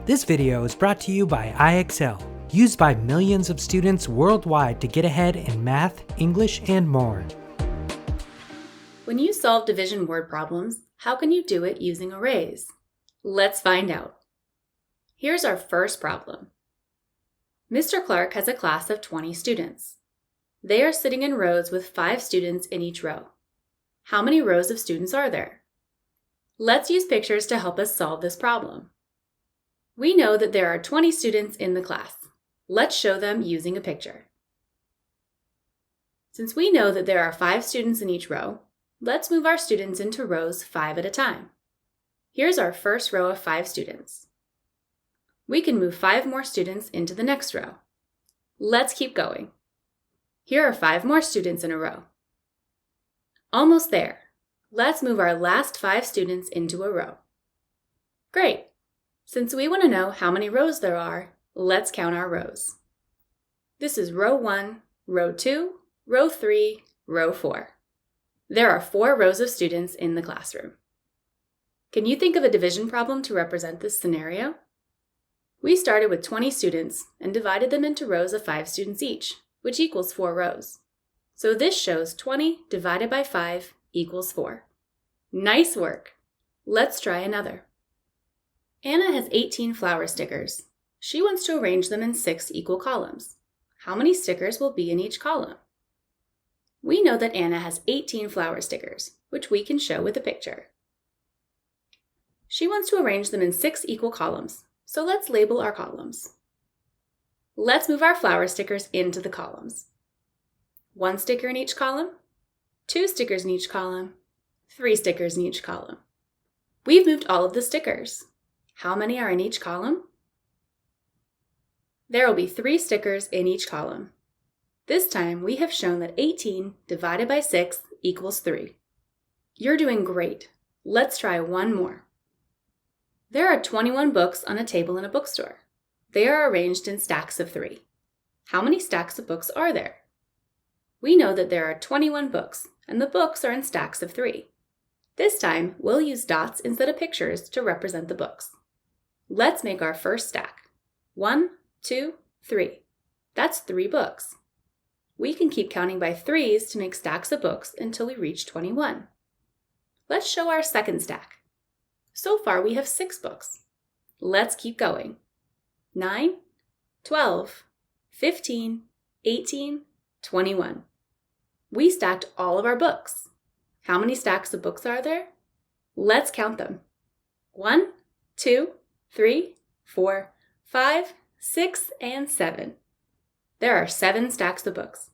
This video is brought to you by IXL, used by millions of students worldwide to get ahead in math, English, and more. When you solve division word problems, how can you do it using arrays? Let's find out. Here's our first problem. Mr. Clark has a class of 20 students. They are sitting in rows with 5 students in each row. How many rows of students are there? Let's use pictures to help us solve this problem. We know that there are 20 students in the class. Let's show them using a picture. Since we know that there are 5 students in each row, let's move our students into rows 5 at a time. Here's our first row of 5 students. We can move 5 more students into the next row. Let's keep going. Here are 5 more students in a row. Almost there. Let's move our last 5 students into a row. Great! Since we want to know how many rows there are, let's count our rows. This is row 1, row 2, row 3, row 4. There are 4 rows of students in the classroom. Can you think of a division problem to represent this scenario? We started with 20 students and divided them into rows of 5 students each, which equals 4 rows. So this shows 20 divided by 5 equals 4. Nice work! Let's try another. Anna has 18 flower stickers. She wants to arrange them in 6 equal columns. How many stickers will be in each column? We know that Anna has 18 flower stickers, which we can show with a picture. She wants to arrange them in 6 equal columns, so let's label our columns. Let's move our flower stickers into the columns. 1 sticker in each column, 2 stickers in each column, 3 stickers in each column. We've moved all of the stickers. How many are in each column? There will be 3 stickers in each column. This time we have shown that 18 divided by 6 equals 3. You're doing great. Let's try one more. There are 21 books on a table in a bookstore. They are arranged in stacks of 3. How many stacks of books are there? We know that there are 21 books, and the books are in stacks of 3. This time, we'll use dots instead of pictures to represent the books. Let's make our first stack. 1, 2, 3. That's 3 books. We can keep counting by 3s to make stacks of books until we reach 21. Let's show our second stack. So far, we have 6 books. Let's keep going. 9, 12, 15, 18, 21. We stacked all of our books. How many stacks of books are there? Let's count them. 1, 2, 3, 4, 5, 6, and 7. There are 7 stacks of books.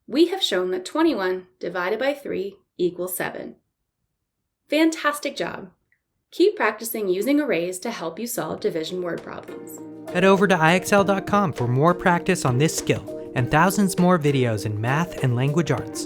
We have shown that 21 divided by 3 equals 7. Fantastic job! Keep practicing using arrays to help you solve division word problems. Head over to IXL.com for more practice on this skill and thousands more videos in math and language arts.